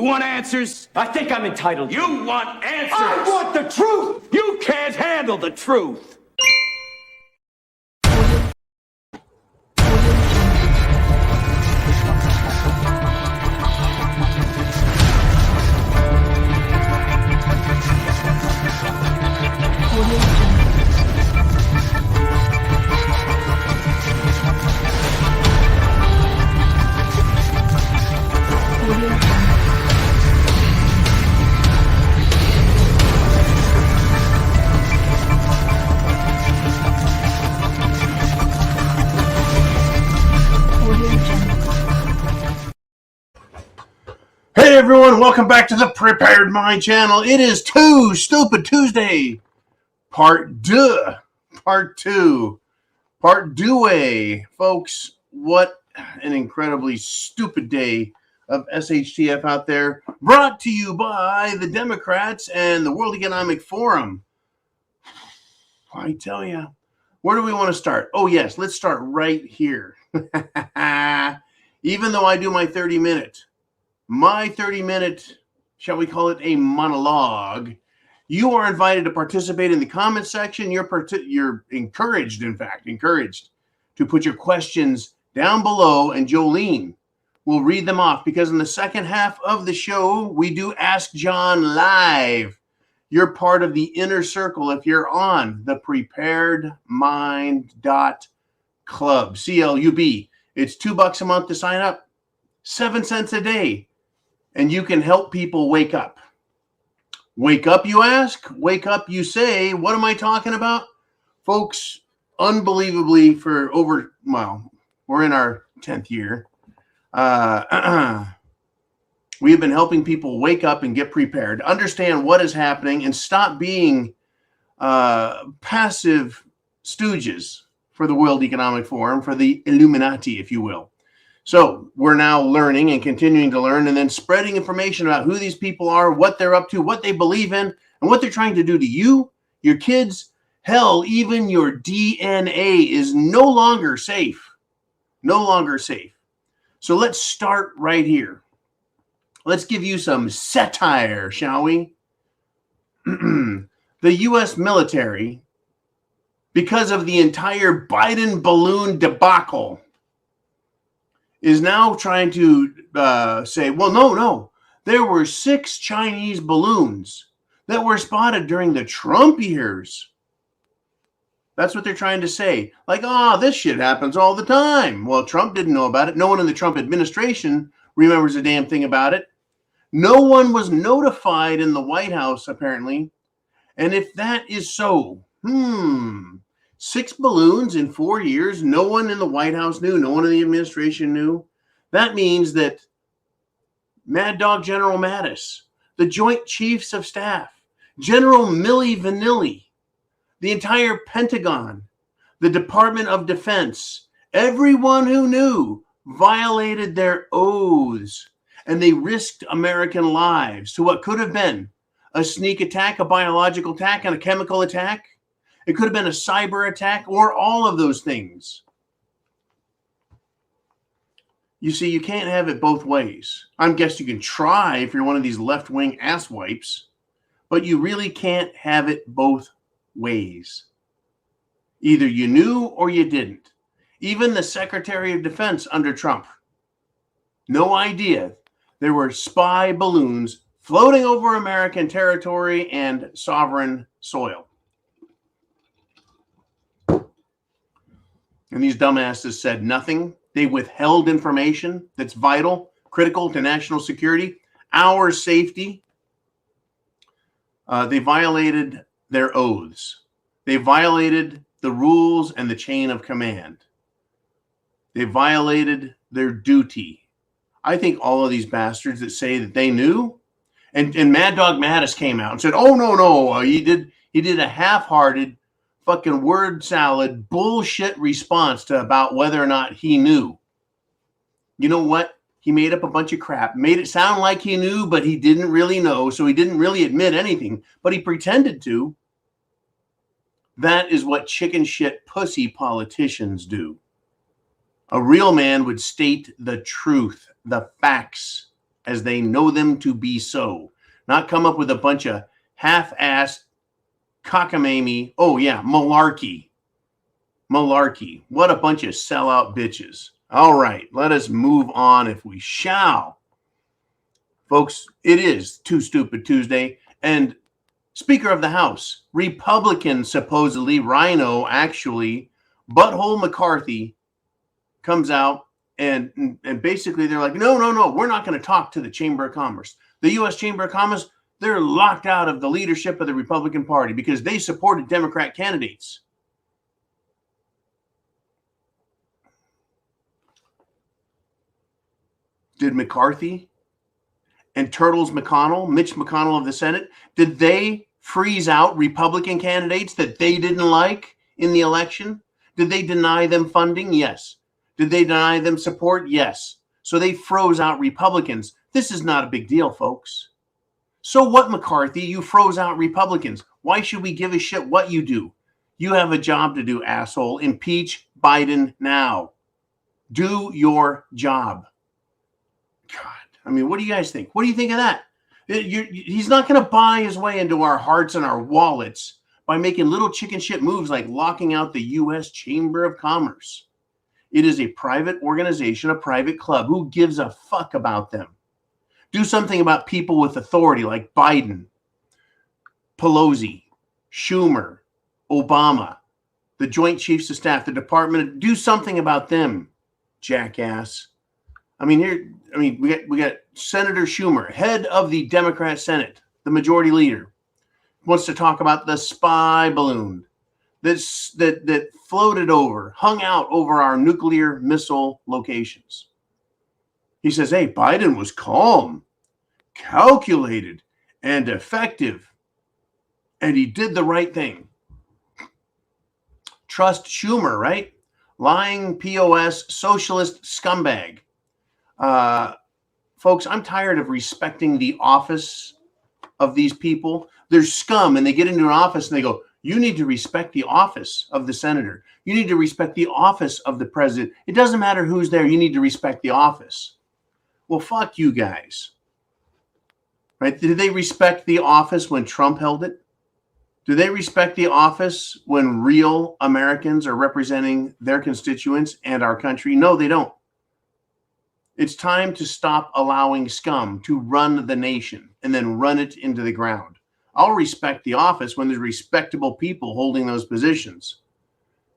You want answers? I think I'm entitled to. You want answers? I want the truth! You can't handle the truth! Hey everyone, welcome back to the Prepared Mind channel. It is Stupid Tuesday, part deux. Folks, what an incredibly stupid day of SHTF out there, brought to you by the Democrats and the World Economic Forum. I tell you, where do we want to start? Oh yes, let's start right here. Even though I do my 30-minute, shall we call it a monologue, you are invited to participate in the comment section. You're encouraged to put your questions down below, and Jolene will read them off, because in the second half of the show, we do Ask John live. You're part of the inner circle if you're on the preparedmind.club, CLUB. It's $2 a month to sign up, 7 cents a day. And you can help people wake up. Wake up, you ask? Wake up, you say. What am I talking about? Folks, unbelievably, we're in our 10th year. We have been helping people wake up and get prepared, understand what is happening, and stop being passive stooges for the World Economic Forum, for the Illuminati, if you will. So we're now learning and continuing to learn, and then spreading information about who these people are, what they're up to, what they believe in, and what they're trying to do to you, your kids. Hell, even your DNA is no longer safe. No longer safe. So let's start right here. Let's give you some satire, shall we? The U.S. military, because of the entire Biden balloon debacle, is now trying to say, well, no. There were 6 Chinese balloons that were spotted during the Trump years. That's what they're trying to say. Like, this shit happens all the time. Well, Trump didn't know about it. No one in the Trump administration remembers a damn thing about it. No one was notified in the White House, apparently. And if that is so, 6 balloons in 4 years, no one in the White House knew, no one in the administration knew. That means that Mad Dog General Mattis, the Joint Chiefs of Staff, General Milli Vanilli, the entire Pentagon, the Department of Defense, everyone who knew violated their oaths, and they risked American lives to what could have been a sneak attack, a biological attack, and a chemical attack. It could have been a cyber attack, or all of those things. You see, you can't have it both ways. I guess you can try if you're one of these left-wing asswipes, but you really can't have it both ways. Either you knew or you didn't. Even the Secretary of Defense under Trump, no idea there were spy balloons floating over American territory and sovereign soil. And these dumbasses said nothing. They withheld information that's vital, critical to national security, our safety. They violated their oaths. They violated the rules and the chain of command. They violated their duty. I think all of these bastards that say that they knew, and Mad Dog Mattis came out and said, oh, no, he did a half-hearted fucking word salad bullshit response to about whether or not he knew. You know what? He made up a bunch of crap, made it sound like he knew, but he didn't really know, so he didn't really admit anything, but he pretended to. That is what chicken shit pussy politicians do. A real man would state the truth, the facts, as they know them to be so. Not come up with a bunch of half-assed cockamamie, oh yeah, malarkey. Malarkey. What a bunch of sellout bitches. All right, let us move on if we shall. Folks, it is Too Stupid Tuesday, and Speaker of the House, Republican, supposedly, Rhino, actually, Butthole McCarthy, comes out and basically they're like, no, we're not going to talk to the Chamber of Commerce. The U.S. Chamber of Commerce, they're locked out of the leadership of the Republican Party because they supported Democrat candidates. Did McCarthy and Turtles McConnell, Mitch McConnell of the Senate, did they freeze out Republican candidates that they didn't like in the election? Did they deny them funding? Yes. Did they deny them support? Yes. So they froze out Republicans. This is not a big deal, folks. So what, McCarthy? You froze out Republicans. Why should we give a shit what you do? You have a job to do, asshole. Impeach Biden now. Do your job. God, I mean, what do you guys think? What do you think of that? He's not going to buy his way into our hearts and our wallets by making little chicken shit moves like locking out the U.S. Chamber of Commerce. It is a private organization, a private club. Who gives a fuck about them? Do something about people with authority like Biden, Pelosi, Schumer, Obama, the Joint Chiefs of Staff, the Department. Do something about them, jackass. We got Senator Schumer, head of the Democrat Senate, the majority leader, wants to talk about the spy balloon that floated over, hung out over our nuclear missile locations. He says, hey, Biden was calm, calculated, and effective, and he did the right thing. Trust Schumer, right? Lying POS socialist scumbag. Folks, I'm tired of respecting the office of these people. They're scum, and they get into an office and they go, you need to respect the office of the senator. You need to respect the office of the president. It doesn't matter who's there. You need to respect the office. Well, fuck you guys. Right? Did they respect the office when Trump held it? Do they respect the office when real Americans are representing their constituents and our country? No, they don't. It's time to stop allowing scum to run the nation and then run it into the ground. I'll respect the office when there's respectable people holding those positions,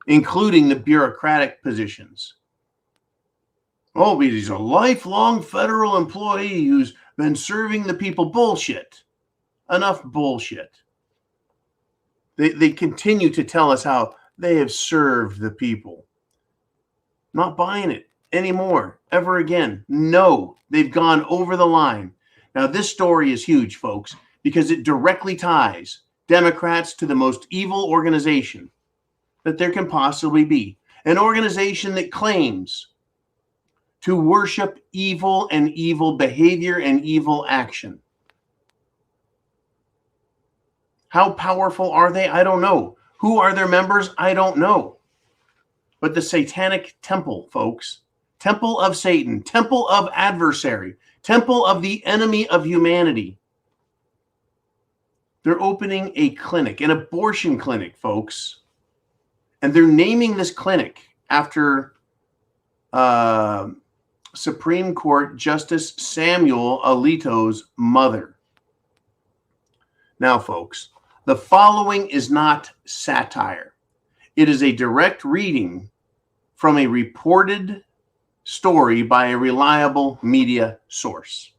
including the bureaucratic positions. Oh, but he's a lifelong federal employee who's been serving the people. Bullshit. Enough bullshit. They continue to tell us how they have served the people. Not buying it anymore, ever again. No, they've gone over the line. Now, this story is huge, folks, because it directly ties Democrats to the most evil organization that there can possibly be. An organization that claims to worship evil and evil behavior and evil action. How powerful are they? I don't know. Who are their members? I don't know. But the Satanic temple, folks, temple of Satan, temple of adversary, temple of the enemy of humanity. They're opening a clinic, an abortion clinic, folks. And they're naming this clinic after Supreme Court Justice Samuel Alito's mother. Now, folks, the following is not satire. It is a direct reading from a reported story by a reliable media source.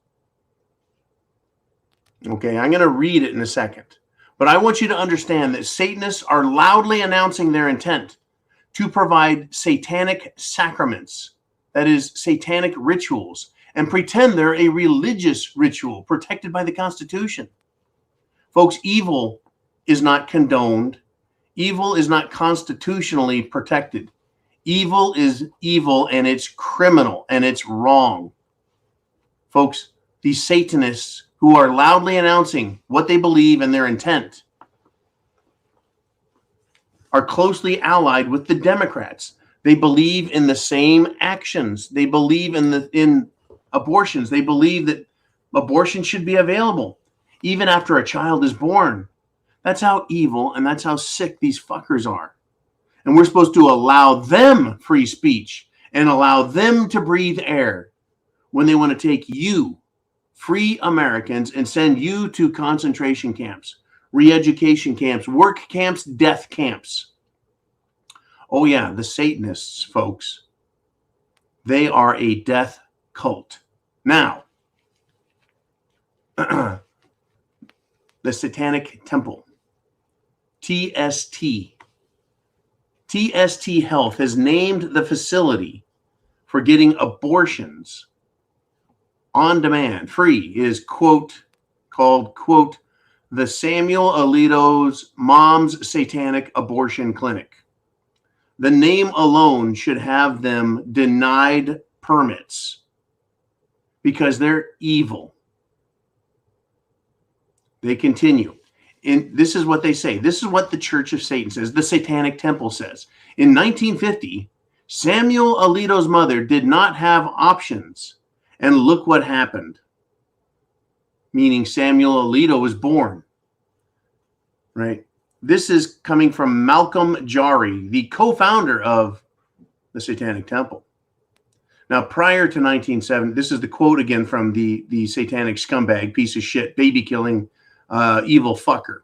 Okay, I'm going to read it in a second. But I want you to understand that Satanists are loudly announcing their intent to provide satanic sacraments, that is, satanic rituals, and pretend they're a religious ritual protected by the Constitution. Folks, evil is not condoned. Evil is not constitutionally protected. Evil is evil, and it's criminal, and it's wrong. Folks, these Satanists who are loudly announcing what they believe and their intent are closely allied with the Democrats. They believe in the same actions. They believe in abortions. They believe that Abortion should be available, even after a child is born. That's how evil and that's how sick these fuckers are. And we're supposed to allow them free speech and allow them to breathe air when they want to take you, free Americans, and send you to concentration camps, re-education camps, work camps, death camps. Oh yeah, the Satanists, folks. They are a death cult. Now, the Satanic Temple, TST. TST Health has named the facility for getting abortions on demand, free, is, quote, called, quote, the Samuel Alito's Mom's Satanic Abortion Clinic. The name alone should have them denied permits because they're evil. They continue. This is what they say. This is what the Church of Satan says. The Satanic Temple says. In 1950, Samuel Alito's mother did not have options. And look what happened. Meaning Samuel Alito was born. Right? This is coming from Malcolm Jari, the co-founder of the Satanic Temple. Now, prior to 1970, this is the quote again from the satanic scumbag, piece of shit, baby-killing, evil fucker.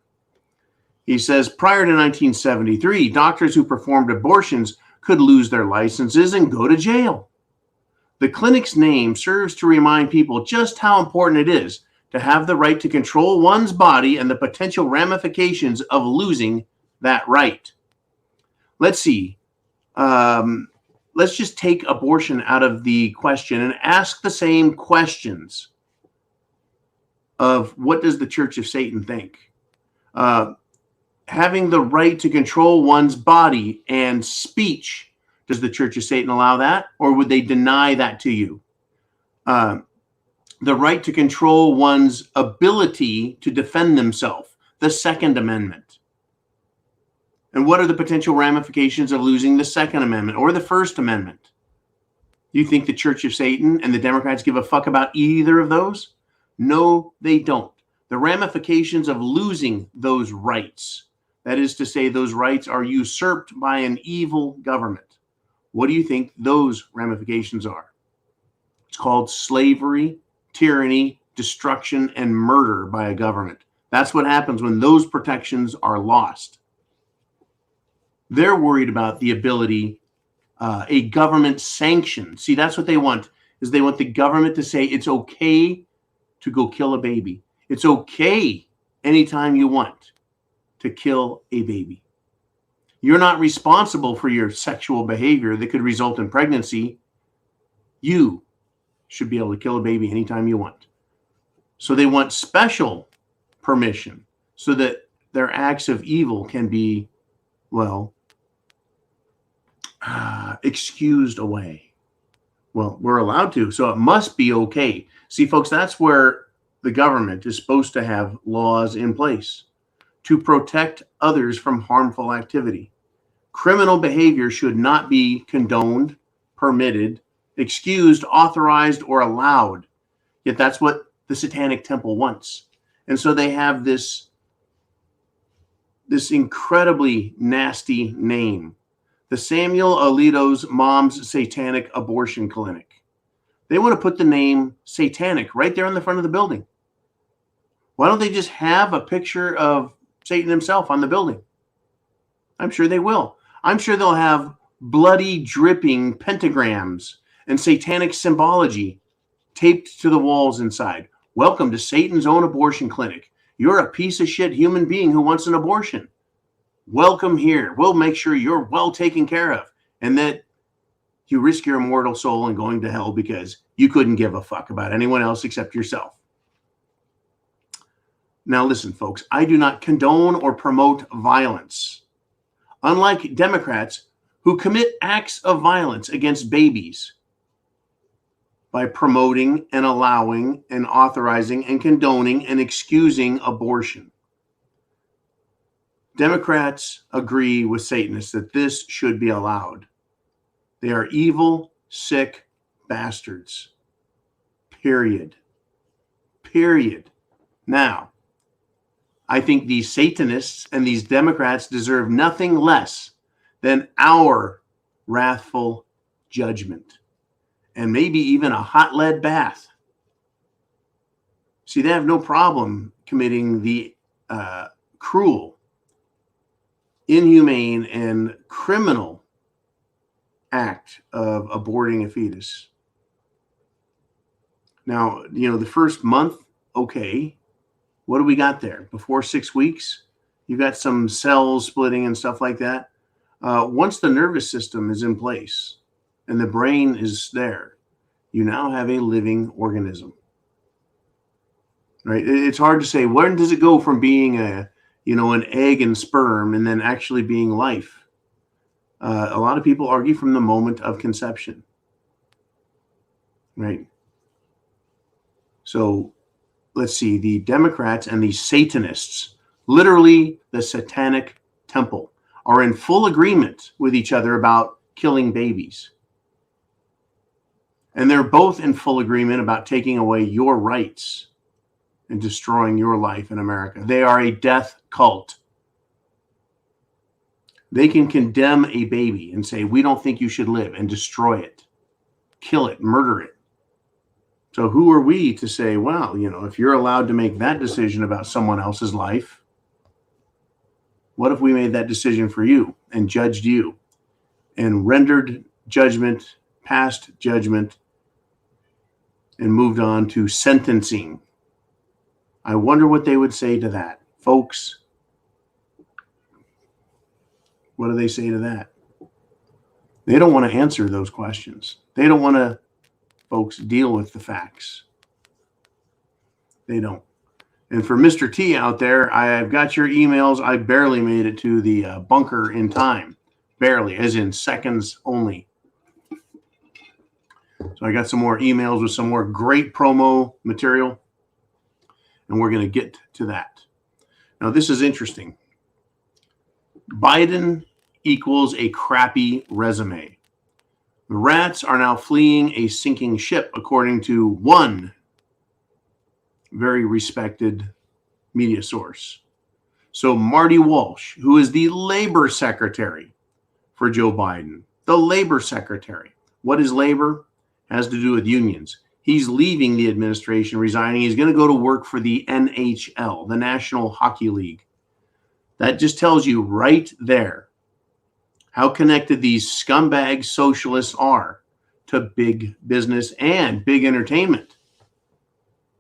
He says, prior to 1973, doctors who performed abortions could lose their licenses and go to jail. The clinic's name serves to remind people just how important it is to have the right to control one's body and the potential ramifications of losing that right. Let's see. Let's just take abortion out of the question and ask the same questions of what does the Church of Satan think? Having the right to control one's body and speech, does the Church of Satan allow that? Or would they deny that to you? The right to control one's ability to defend themselves, the Second Amendment. And what are the potential ramifications of losing the Second Amendment or the First Amendment? Do you think the Church of Satan and the Democrats give a fuck about either of those? No, they don't. The ramifications of losing those rights, that is to say, those rights are usurped by an evil government. What do you think those ramifications are? It's called slavery, tyranny, destruction, and murder by a government. That's what happens when those protections are lost. They're worried about the ability, a government sanction. See, that's what they want, is they want the government to say it's okay to go kill a baby. It's okay anytime you want to kill a baby. You're not responsible for your sexual behavior that could result in pregnancy. You should be able to kill a baby anytime you want. So they want special permission so that their acts of evil can be, well, excused away. Well, we're allowed to, so it must be okay. See, folks, that's where the government is supposed to have laws in place to protect others from harmful activity. Criminal behavior should not be condoned, permitted, excused, authorized, or allowed. Yet that's what the Satanic Temple wants. And so they have this incredibly nasty name, the Samuel Alito's Mom's Satanic Abortion Clinic. They want to put the name Satanic right there on the front of the building. Why don't they just have a picture of Satan himself on the building? I'm sure they will. I'm sure they'll have bloody, dripping pentagrams and satanic symbology taped to the walls inside. Welcome to Satan's own abortion clinic. You're a piece of shit human being who wants an abortion. Welcome here. We'll make sure you're well taken care of and that you risk your immortal soul and going to hell because you couldn't give a fuck about anyone else except yourself. Now listen, folks, I do not condone or promote violence. Unlike Democrats who commit acts of violence against babies by promoting and allowing and authorizing and condoning and excusing abortion. Democrats agree with Satanists that this should be allowed. They are evil, sick bastards. Period. period. Now, I think these Satanists and these Democrats deserve nothing less than our wrathful judgment, and maybe even a hot lead bath. See, they have no problem committing the cruel, inhumane, and criminal act of aborting a fetus. Now, the first month, okay. What do we got there? Before 6 weeks, you've got some cells splitting and stuff like that. Once the nervous system is in place and the brain is there, you now have a living organism. Right? It's hard to say, when does it go from being an egg and sperm and then actually being life? A lot of people argue from the moment of conception. Right? So let's see, the Democrats and the Satanists, literally the Satanic temple, are in full agreement with each other about killing babies. And they're both in full agreement about taking away your rights and destroying your life in America. They are a death cult. They can condemn a baby and say, we don't think you should live, and destroy it, kill it, murder it. So who are we to say, well, if you're allowed to make that decision about someone else's life, what if we made that decision for you and judged you and rendered judgment, passed judgment, and moved on to sentencing? I wonder what they would say to that. Folks, what do they say to that? They don't want to answer those questions. They don't want to, folks, deal with the facts. They don't. And for Mr. T out there, I've got your emails. I barely made it to the bunker in time. Barely, as in seconds only. So I got some more emails with some more great promo material, and we're going to get to that. Now, this is interesting. Biden equals a crappy resume. The rats are now fleeing a sinking ship, according to one very respected media source. So Marty Walsh, who is the labor secretary for Joe Biden, the labor secretary. What is labor? Has to do with unions. He's leaving the administration, resigning. He's going to go to work for the NHL, the National Hockey League. That just tells you right there how connected these scumbag socialists are to big business and big entertainment.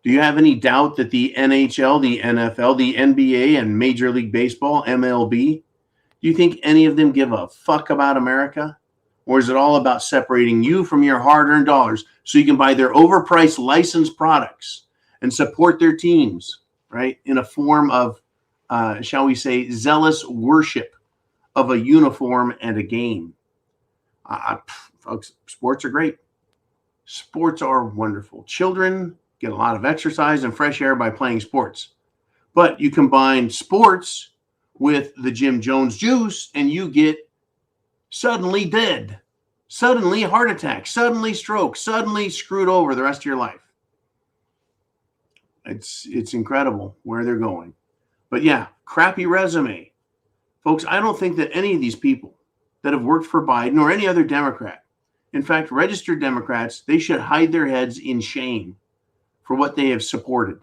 Do you have any doubt that the NHL, the NFL, the NBA, and Major League Baseball, MLB, do you think any of them give a fuck about America? Or is it all about separating you from your hard-earned dollars so you can buy their overpriced licensed products and support their teams, right, in a form of, shall we say, zealous worship of a uniform and a game? Folks, sports are great. Sports are wonderful. Children get a lot of exercise and fresh air by playing sports. But you combine sports with the Jim Jones juice and you get suddenly dead, suddenly heart attack, suddenly stroke, suddenly screwed over the rest of your life. It's incredible where they're going. But yeah, crappy resume. Folks, I don't think that any of these people that have worked for Biden or any other Democrat, in fact, registered Democrats, they should hide their heads in shame for what they have supported.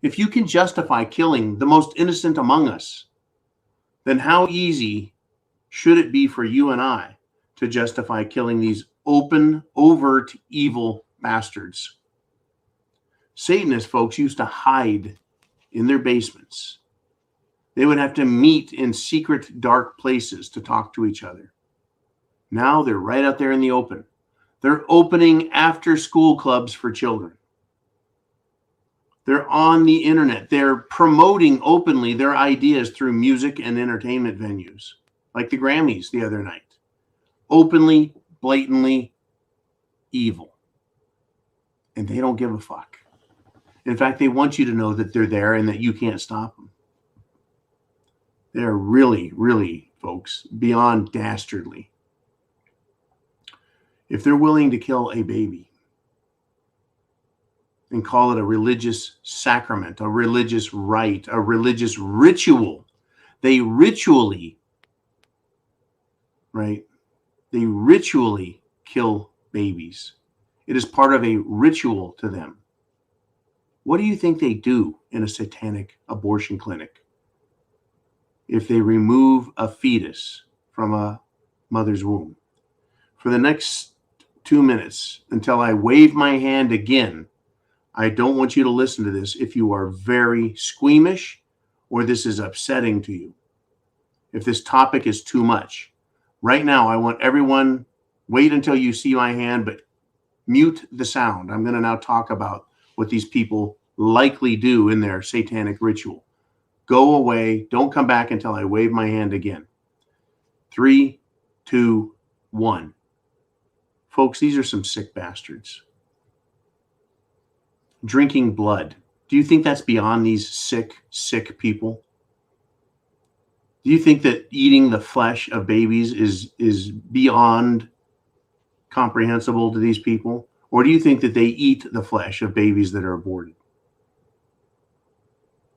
If you can justify killing the most innocent among us, then how easy should it be for you and I to justify killing these open, overt, evil bastards? Satanists, folks, used to hide in their basements. They would have to meet in secret, dark places to talk to each other. Now they're right out there in the open. They're opening after-school clubs for children. They're on the internet. They're promoting openly their ideas through music and entertainment venues, like the Grammys the other night. Openly, blatantly evil. And they don't give a fuck. In fact, they want you to know that they're there and that you can't stop them. They're really, really, folks, beyond dastardly. If they're willing to kill a baby, and call it a religious sacrament, a religious rite, a religious ritual. They ritually, right? They ritually kill babies. It is part of a ritual to them. What do you think they do in a satanic abortion clinic? If they remove a fetus from a mother's womb. For the next 2 minutes, until I wave my hand again, I don't want you to listen to this if you are very squeamish or this is upsetting to you. If this topic is too much. Right now, I want everyone, wait until you see my hand, but mute the sound. I'm going to now talk about what these people likely do in their satanic ritual. Go away. Don't come back until I wave my hand again. 3, 2, 1. Folks, these are some sick bastards. Drinking blood. Do you think that's beyond these sick people? Do you think that eating the flesh of babies is beyond comprehensible to these people? Or do you think that they eat the flesh of babies that are aborted?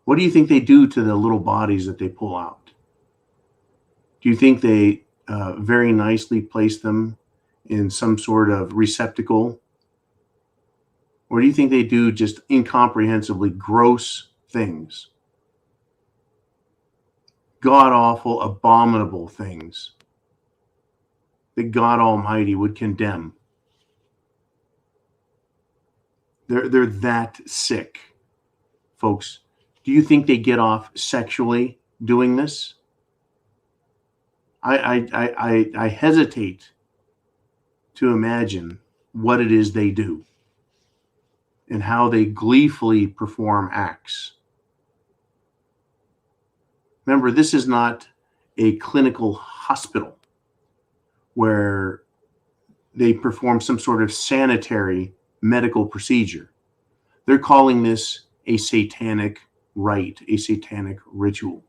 What do you think they do to the little bodies that they pull out? Do you think they very nicely place them in some sort of receptacle? Or do you think they do just incomprehensibly gross things? God-awful, abominable things that God Almighty would condemn. They're that sick, folks. Do you think they get off sexually doing this? I hesitate to imagine what it is they do and how they gleefully perform acts. Remember, this is not a clinical hospital where they perform some sort of sanitary medical procedure. They're calling this a satanic rite, a satanic ritual.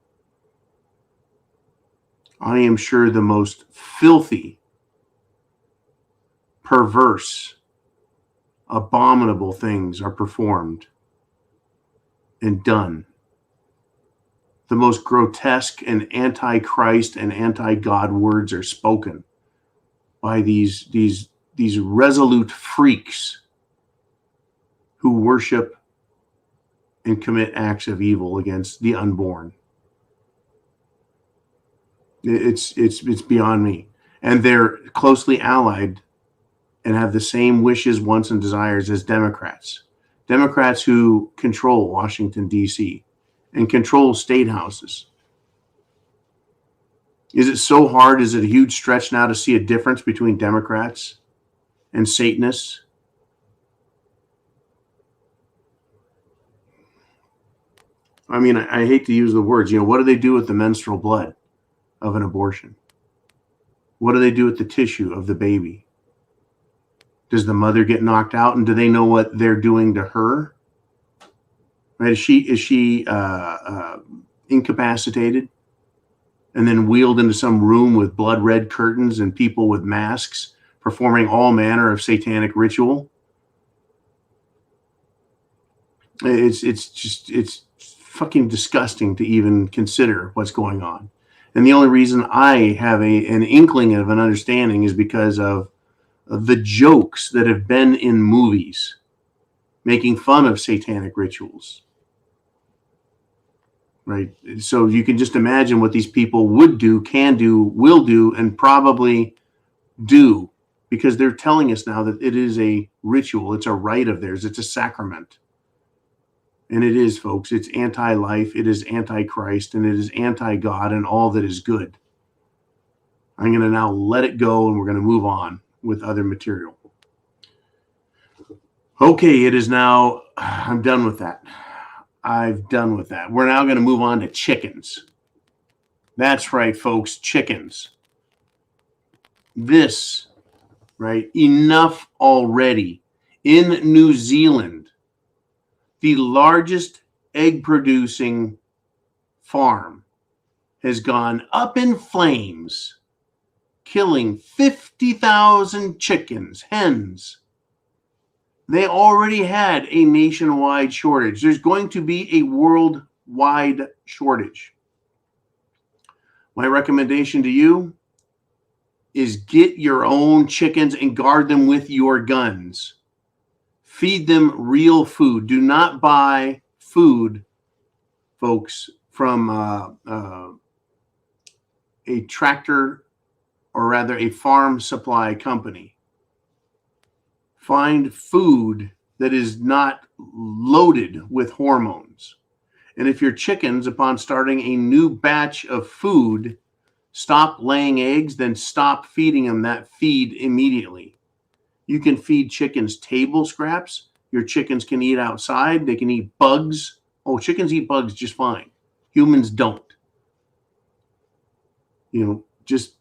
I am sure the most filthy, perverse, abominable things are performed and done. The most grotesque and anti-Christ and anti-God words are spoken by these resolute freaks who worship and commit acts of evil against the unborn. It's beyond me. And they're closely allied and have the same wishes, wants, and desires as Democrats. Democrats who control Washington, D.C. and control state houses. Is it so hard? Is it a huge stretch now to see a difference between Democrats and Satanists? I mean, I hate to use the words. What do they do with the menstrual blood of an abortion? What do they do with the tissue of the baby? Does the mother get knocked out, and do they know what they're doing to her? Right? Is she incapacitated and then wheeled into some room with blood red curtains and people with masks performing all manner of satanic ritual? It's fucking disgusting to even consider what's going on. And the only reason I have an inkling of an understanding is because of the jokes that have been in movies making fun of satanic rituals. Right? So you can just imagine what these people would do, can do, will do, and probably do, because they're telling us now that it is a ritual. It's a rite of theirs. It's a sacrament. And it is, folks. It's anti-life. It is anti-Christ. And it is anti-God and all that is good. I'm going to now let it go, and we're going to move on with other material. Okay, it is now, I'm done with that. I've done with that. We're now going to move on to chickens. That's right, folks, chickens. This, right, enough already. In New Zealand, the largest egg-producing farm has gone up in flames, killing 50,000 chickens, hens. They already had a nationwide shortage. There's going to be a worldwide shortage. My recommendation to you is get your own chickens and guard them with your guns. Feed them real food. Do not buy food, folks, from a tractor, or rather a farm supply company. Find food that is not loaded with hormones. And if your chickens, upon starting a new batch of food, stop laying eggs, then stop feeding them that feed immediately. You can feed chickens table scraps. Your chickens can eat outside. They can eat bugs. Oh, chickens eat bugs just fine. Humans don't. You know, just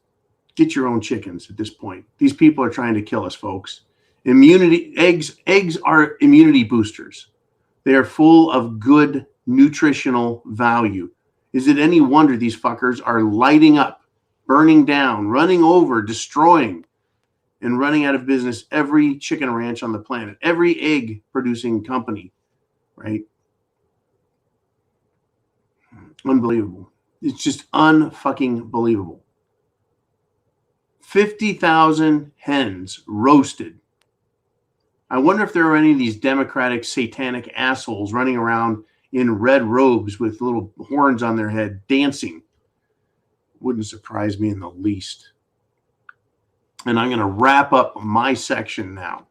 get your own chickens at this point. These people are trying to kill us, folks. Eggs are immunity boosters. They are full of good nutritional value. Is it any wonder these fuckers are lighting up, burning down, running over, destroying, and running out of business every chicken ranch on the planet, every egg producing company, right? Unbelievable. It's just unfucking believable. 50,000 hens roasted. I wonder if there are any of these Democratic satanic assholes running around in red robes with little horns on their head dancing. Wouldn't surprise me in the least. And I'm going to wrap up my section now.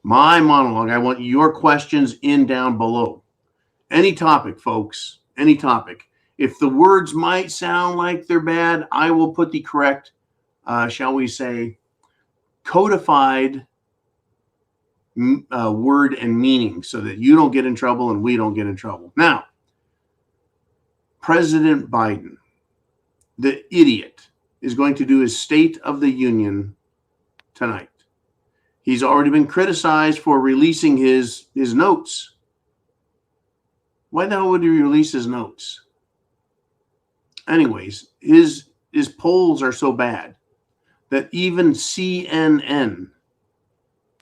My monologue. I want your questions in down below. Any topic, folks. Any topic. If the words might sound like they're bad, I will put the correct, shall we say, codified word and meaning so that you don't get in trouble and we don't get in trouble. Now, President Biden, the idiot, is going to do his State of the Union tonight. He's already been criticized for releasing his notes. Why the hell would he release his notes? Anyways, his polls are so bad that even CNN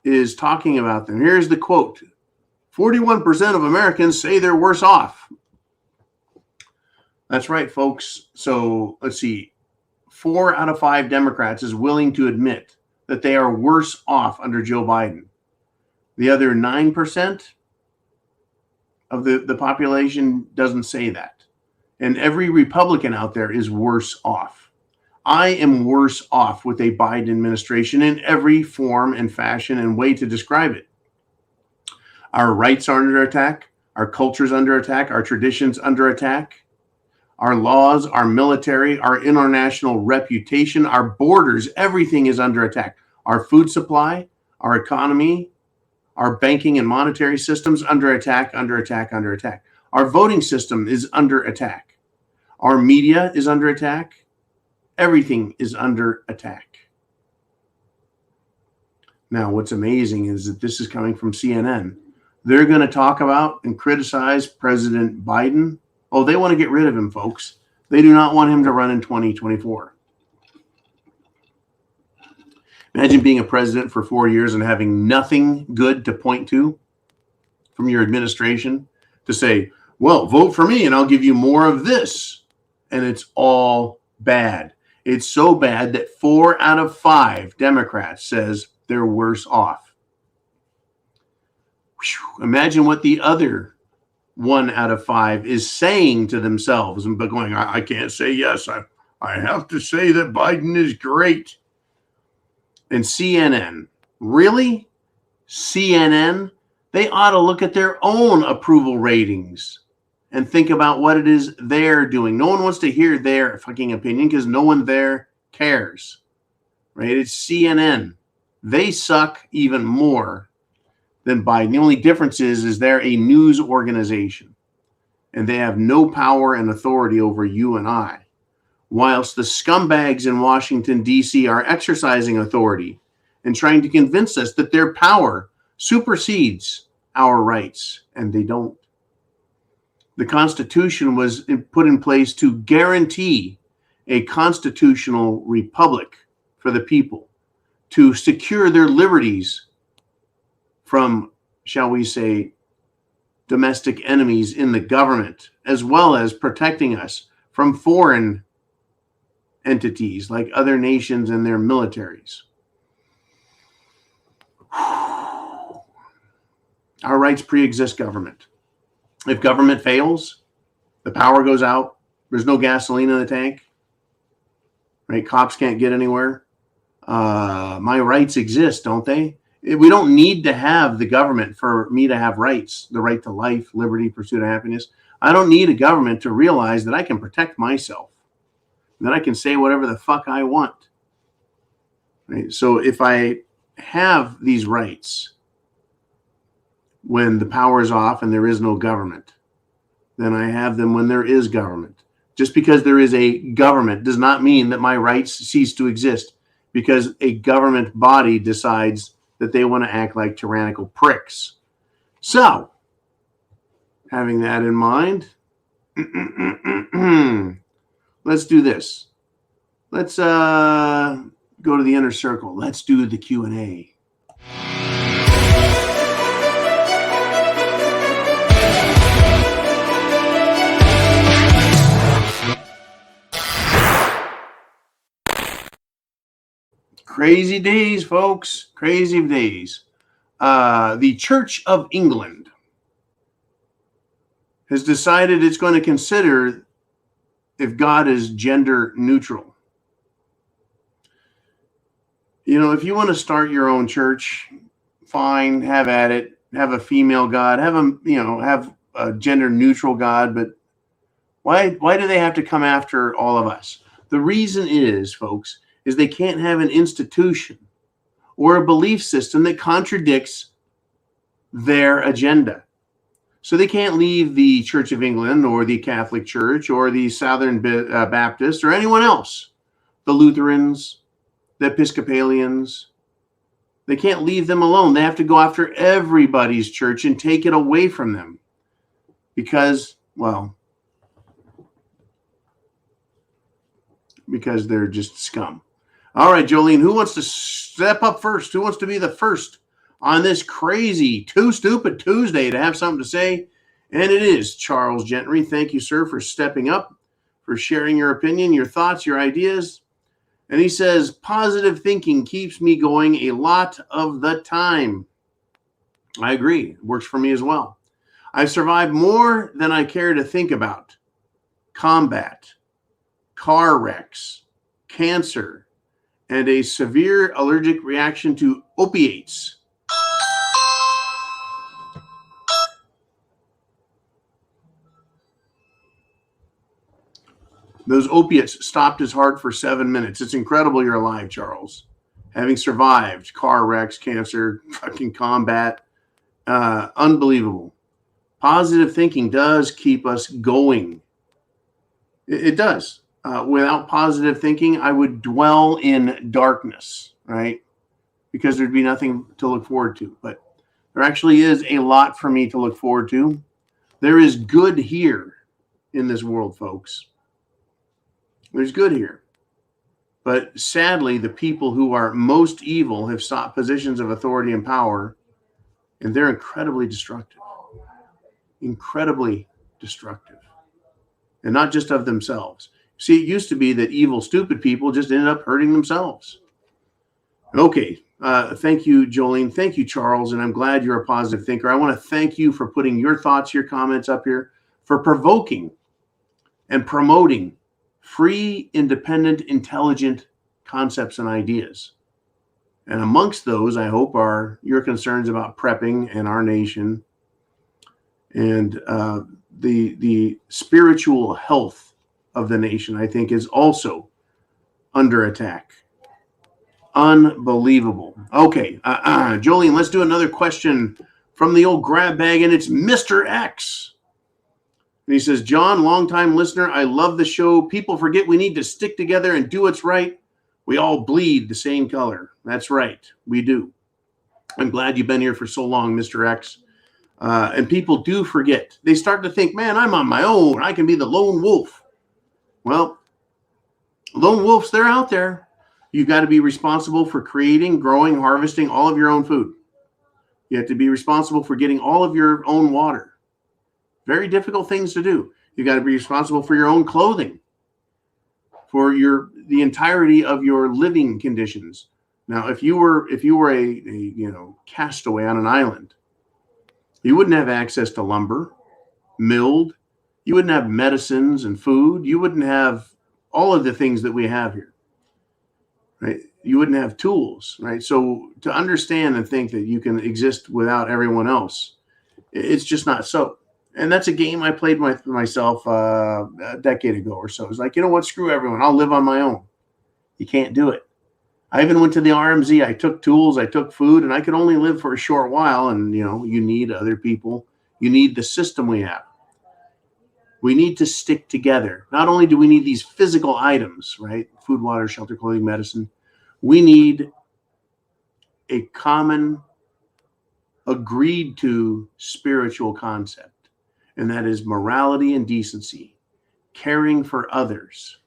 is talking about them. Here's the quote. 41% of Americans say they're worse off. That's right, folks. So let's see. 4 out of 5 Democrats is willing to admit that they are worse off under Joe Biden. The other 9% of the population doesn't say that. And every Republican out there is worse off. I am worse off with a Biden administration in every form and fashion and way to describe it. Our rights are under attack. Our culture's under attack. Our traditions under attack. Our laws, our military, our international reputation, our borders, everything is under attack. Our food supply, our economy, our banking and monetary systems under attack, under attack, under attack. Our voting system is under attack. Our media is under attack. Everything is under attack. Now, what's amazing is that this is coming from CNN. They're going to talk about and criticize President Biden. Oh, they want to get rid of him, folks. They do not want him to run in 2024. Imagine being a president for 4 years and having nothing good to point to from your administration to say, well, vote for me and I'll give you more of this. And it's all bad. It's so bad that 4 out of 5 Democrats says they're worse off. Whew. Imagine what the other 1 out of 5 is saying to themselves, but going, I can't say yes. I have to say that Biden is great. And CNN, really? CNN? They ought to look at their own approval ratings and think about what it is they're doing. No one wants to hear their fucking opinion because no one there cares, right? It's CNN. They suck even more than Biden. The only difference is they're a news organization and they have no power and authority over you and I, whilst the scumbags in Washington, D.C. are exercising authority and trying to convince us that their power supersedes our rights, and they don't. The Constitution was put in place to guarantee a constitutional republic for the people, to secure their liberties from, shall we say, domestic enemies in the government, as well as protecting us from foreign entities like other nations and their militaries. Our rights pre-exist government. If government fails, the power goes out, there's no gasoline in the tank, right? Cops can't get anywhere. My rights exist, don't they? We don't need to have the government for me to have rights, the right to life, liberty, pursuit of happiness. I don't need a government to realize that I can protect myself, that I can say whatever the fuck I want. Right? So if I have these rights when the power is off and there is no government, then I have them when there is government. Just because there is a government does not mean that my rights cease to exist, because a government body decides that they want to act like tyrannical pricks. So, having that in mind, let's do this. Let's go to the inner circle. Let's do the Q&A. Crazy days, folks. Crazy days. The Church of England has decided it's going to consider if God is gender neutral. You know, if you want to start your own church, fine, have at it. Have a female God. Have a gender neutral God. But why do they have to come after all of us? The reason is, folks, is they can't have an institution or a belief system that contradicts their agenda. So they can't leave the Church of England or the Catholic Church or the Southern Baptist or anyone else, the Lutherans, the Episcopalians. They can't leave them alone. They have to go after everybody's church and take it away from them because they're just scum. All right, Jolene, who wants to step up first? Who wants to be the first on this crazy Too Stupid Tuesday to have something to say? And it is Charles Gentry. Thank you, sir, for stepping up, for sharing your opinion, your thoughts, your ideas. And he says, positive thinking keeps me going a lot of the time. I agree. It works for me as well. I've survived more than I care to think about. Combat, car wrecks, cancer, and a severe allergic reaction to opiates. Those opiates stopped his heart for 7 minutes. It's incredible you're alive, Charles. Having survived car wrecks, cancer, fucking combat. Unbelievable. Positive thinking does keep us going. It does. Without positive thinking, I would dwell in darkness, right? Because there'd be nothing to look forward to. But there actually is a lot for me to look forward to. There is good here in this world, folks. There's good here. But sadly, the people who are most evil have sought positions of authority and power, and they're incredibly destructive. Incredibly destructive. And not just of themselves. See, it used to be that evil, stupid people just ended up hurting themselves. Okay. Thank you, Jolene. Thank you, Charles. And I'm glad you're a positive thinker. I want to thank you for putting your thoughts, your comments up here, for provoking and promoting free, independent, intelligent concepts and ideas. And amongst those, I hope, are your concerns about prepping and our nation and the spiritual health of the nation, I think, is also under attack. Unbelievable. Okay, Jolene, let's do another question from the old grab bag, and it's Mr. X. And he says, John, longtime listener, I love the show. People forget we need to stick together and do what's right. We all bleed the same color. That's right, we do. I'm glad you've been here for so long, Mr. X. And people do forget. They start to think, man, I'm on my own. I can be the lone wolf. Well, lone wolves, they're out there. You've got to be responsible for creating, growing, harvesting all of your own food. You have to be responsible for getting all of your own water. Very difficult things to do. You got to be responsible for your own clothing, for the entirety of your living conditions. Now, if you were a castaway on an island, you wouldn't have access to lumber, milled. You wouldn't have medicines and food. You wouldn't have all of the things that we have here, right? You wouldn't have tools, right? So to understand and think that you can exist without everyone else, it's just not so. And that's a game I played with myself a decade ago or so. It's like, you know what? Screw everyone. I'll live on my own. You can't do it. I even went to the RMZ. I took tools. I took food, and I could only live for a short while. And, you need other people. You need the system we have. We need to stick together. Not only do we need these physical items, right? Food, water, shelter, clothing, medicine. We need a common, agreed to spiritual concept, and that is morality and decency, caring for others,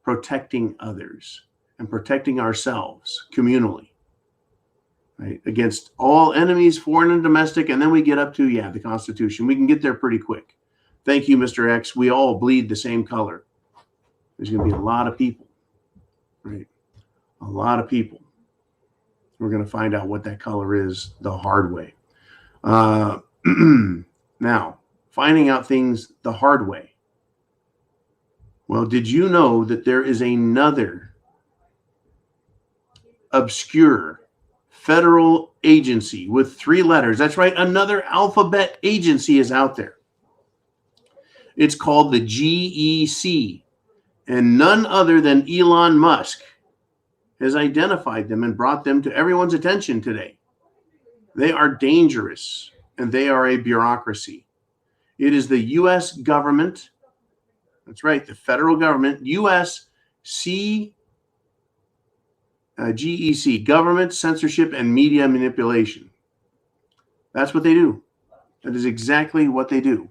protecting others, and protecting ourselves communally, right? Against all enemies, foreign and domestic, and then we get up to, the Constitution. We can get there pretty quick. Thank you, Mr. X. We all bleed the same color. There's going to be a lot of people, right? A lot of people. We're going to find out what that color is the hard way. Now, finding out things the hard way. Well, did you know that there is another obscure federal agency with 3 letters? That's right, another alphabet agency is out there. It's called the GEC, and none other than Elon Musk has identified them and brought them to everyone's attention today. They are dangerous, and they are a bureaucracy. It is the U.S. government. That's right, the federal government, GEC, Government Censorship and Media Manipulation. That's what they do. That is exactly what they do.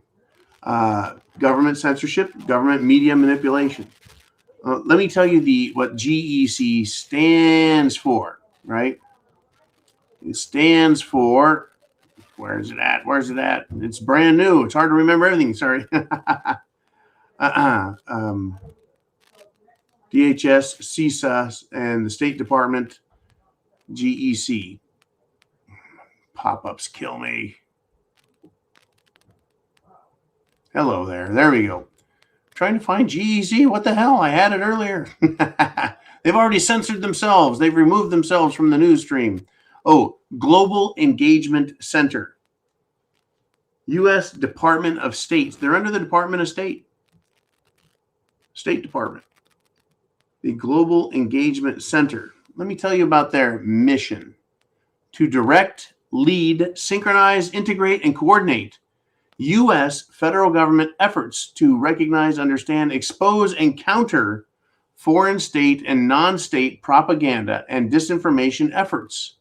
Government censorship, government media manipulation. Let me tell you what GEC stands for, right? It stands for, where is it at? It's brand new. It's hard to remember everything. Sorry. DHS, CSA, and the State Department, GEC. Pop-ups kill me. Hello there. There we go. Trying to find GEC. What the hell? I had it earlier. They've already censored themselves. They've removed themselves from the news stream. Oh, Global Engagement Center. U.S. Department of State. They're under the Department of State. State Department. The Global Engagement Center. Let me tell you about their mission. To direct, lead, synchronize, integrate, and coordinate U.S. federal government efforts to recognize, understand, expose, and counter foreign state and non-state propaganda and disinformation efforts.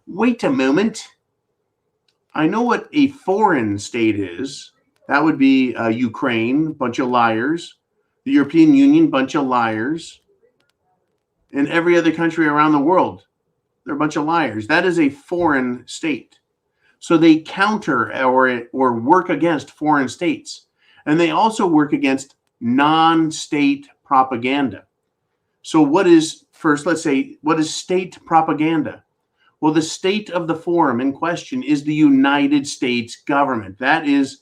Wait a moment. I know what a foreign state is. That would be Ukraine, bunch of liars. The European Union, bunch of liars. And every other country around the world, they're a bunch of liars. That is a foreign state. So they counter or work against foreign states. And they also work against non-state propaganda. So what is state propaganda? Well, the state of the forum in question is the United States government. That is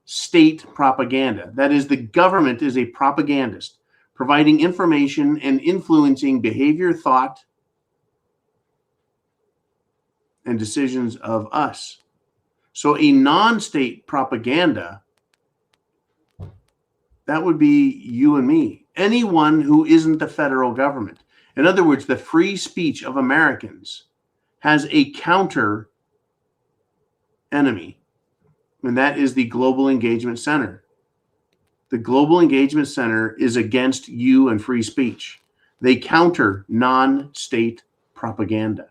state propaganda. That is, the government is a propagandist, providing information and influencing behavior, thought, and decisions of us. So a non-state propaganda, that would be you and me. Anyone who isn't the federal government. In other words, the free speech of Americans has a counter enemy, and that is the Global Engagement Center. The Global Engagement Center is against you and free speech. They counter non-state propaganda.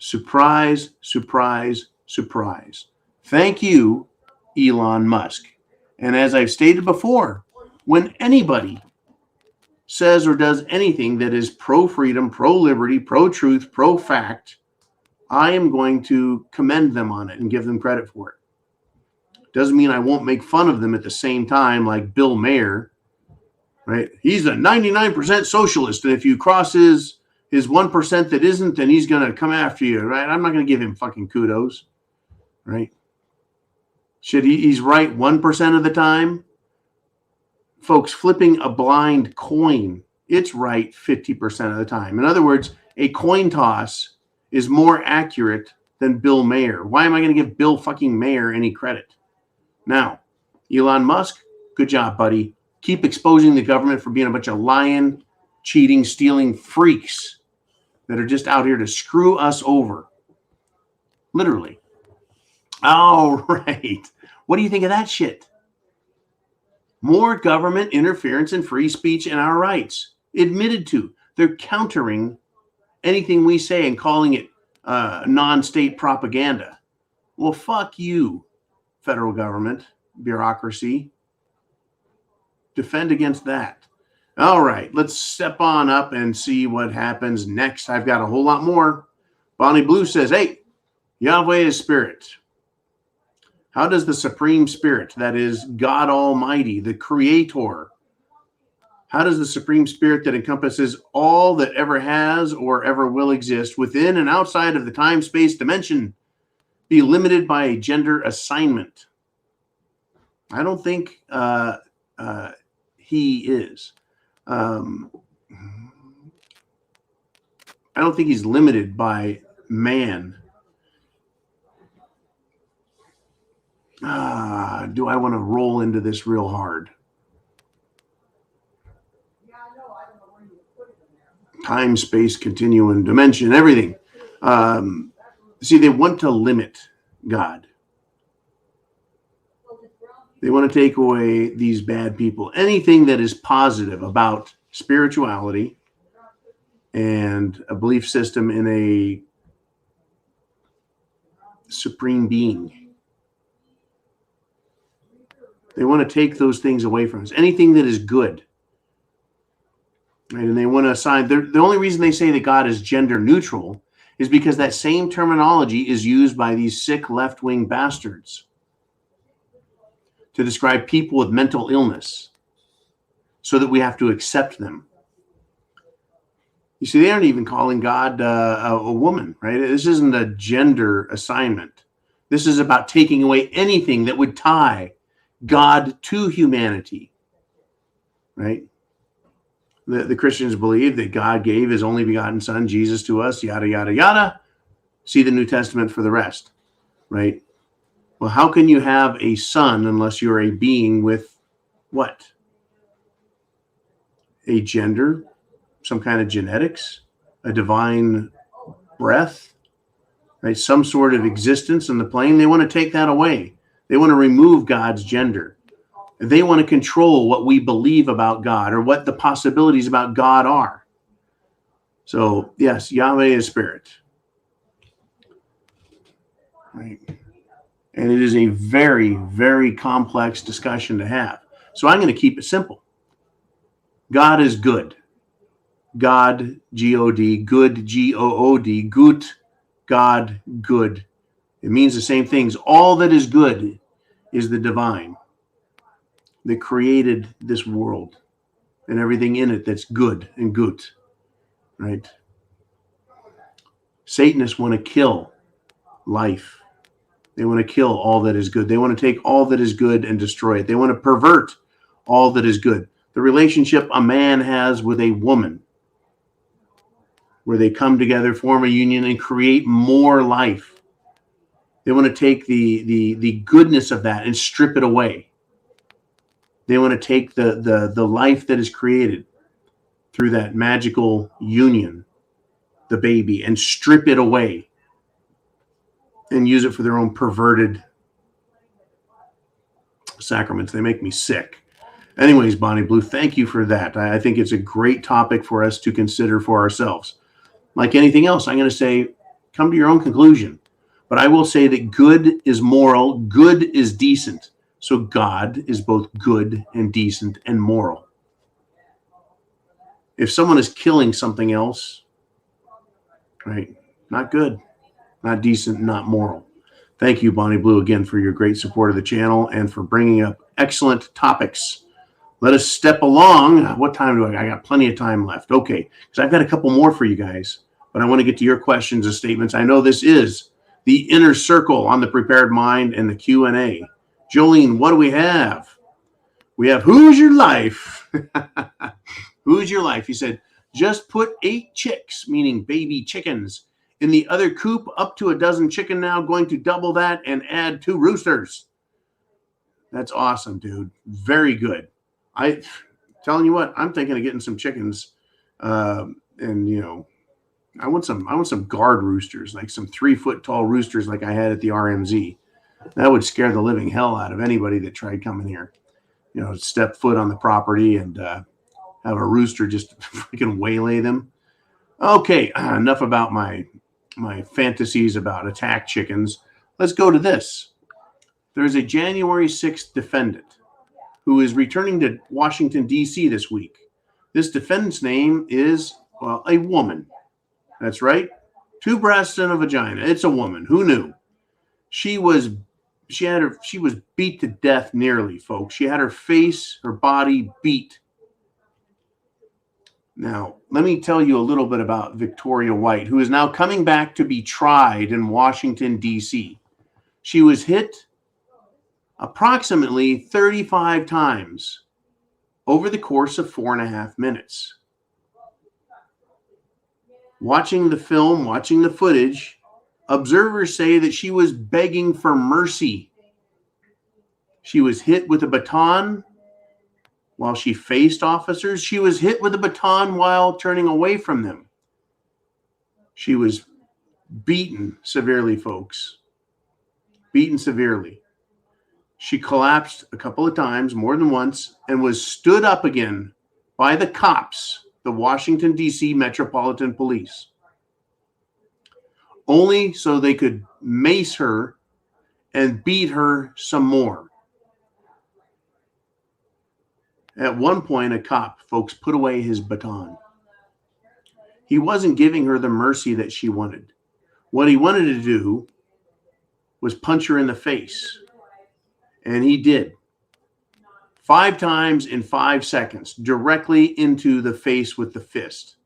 Surprise, surprise, surprise. Thank you, Elon Musk. And as I've stated before, when anybody says or does anything that is pro-freedom, pro-liberty, pro-truth, pro-fact, I am going to commend them on it and give them credit for it. Doesn't mean I won't make fun of them at the same time, like Bill Mayer, right? He's a 99% socialist, and if you cross his 1% that isn't, then he's going to come after you, right? I'm not going to give him fucking kudos, right? He's right 1% of the time? Folks, flipping a blind coin, it's right 50% of the time. In other words, a coin toss is more accurate than Bill Mayer. Why am I going to give Bill fucking Mayer any credit? Now, Elon Musk, good job, buddy. Keep exposing the government for being a bunch of lying, cheating, stealing freaks that are just out here to screw us over. Literally. All right. What do you think of that shit? More government interference in free speech and our rights. Admitted to. They're countering anything we say and calling it non-state propaganda. Well, fuck you, federal government, bureaucracy. Defend against that. All right, let's step on up and see what happens next. I've got a whole lot more. Bonnie Blue says, hey, Yahweh is spirit. How does the Supreme Spirit, that is God Almighty, the Creator, how does the Supreme Spirit that encompasses all that ever has or ever will exist within and outside of the time-space dimension be limited by a gender assignment? I don't think he is. I don't think he's limited by man. Do I want to roll into this real hard? Time, space, continuum, dimension, everything. See, they want to limit God. They want to take away these bad people. Anything that is positive about spirituality and a belief system in a supreme being. They want to take those things away from us. Anything that is good. Right? And they want to assign. The only reason they say that God is gender neutral is because that same terminology is used by these sick left-wing bastards to describe people with mental illness so that we have to accept them. You see, they aren't even calling God a woman, right? This isn't a gender assignment. This is about taking away anything that would tie God to humanity, right? The Christians believe that God gave his only begotten son, Jesus, to us, yada, yada, yada. See the New Testament for the rest, right? Well, how can you have a son unless you're a being with what? A gender, some kind of genetics, a divine breath, right? Some sort of existence in the plane. They want to take that away. They want to remove God's gender. They want to control what we believe about God or what the possibilities about God are. So, yes, Yahweh is spirit. Right. And it is a very, very complex discussion to have. So I'm going to keep it simple. God is good. God, G-O-D, good, G-O-O-D, gut, God, good. It means the same things. All that is good is the divine that created this world and everything in it that's good and gut, right? Satanists want to kill life. They want to kill all that is good. They want to take all that is good and destroy it. They want to pervert all that is good. The relationship a man has with a woman, where they come together, form a union, and create more life. They want to take the goodness of that and strip it away. They want to take the life that is created through that magical union, the baby, and strip it away and use it for their own perverted sacraments. They make me sick. Anyways, Bonnie Blue, thank you for that. I think it's a great topic for us to consider for ourselves. Like anything else, I'm going to say, come to your own conclusion. But I will say that good is moral, good is decent. So God is both good and decent and moral. If someone is killing something else, right, not good. not decent, not moral. Thank you, Bonnie Blue, again for your great support of the channel and for bringing up excellent topics. Let us step along. What time do I got plenty of time left. Okay, because I've got a couple more for you guys, but I want to get to your questions and statements. I know this is the inner circle on the Prepared Mind and the Q&A. Jolene, what do we have? We have, who's your life? Who's your life? He said, just put 8 chicks, meaning baby chickens, in the other coop, up to a dozen chicken now, going to double that and add 2 roosters. That's awesome, dude. Very good. I telling you what, I'm thinking of getting some chickens, and you know, I want some guard roosters, like some 3-foot tall roosters, like I had at the RMZ. That would scare the living hell out of anybody that tried coming here. You know, step foot on the property and have a rooster just freaking waylay them. Okay, enough about my fantasies about attack chickens. Let's go to this. There's a January 6th defendant who is returning to Washington, D.C. this week. This defendant's name is, well, a woman. That's right. 2 breasts and a vagina. It's a woman. Who knew? She was beat to death nearly, folks. She had her face, her body beat. Now, let me tell you a little bit about Victoria White, who is now coming back to be tried in Washington, D.C. She was hit approximately 35 times over the course of 4.5 minutes. Watching the film, watching the footage, observers say that she was begging for mercy. She was hit with a baton while she faced officers. She was hit with a baton while turning away from them. She was beaten severely, folks. Beaten severely. She collapsed a couple of times, more than once, and was stood up again by the cops, the Washington, D.C. Metropolitan Police, only so they could mace her and beat her some more. At one point, a cop, folks, put away his baton. He wasn't giving her the mercy that she wanted. What he wanted to do was punch her in the face. And he did. 5 times in 5 seconds, directly into the face with the fist.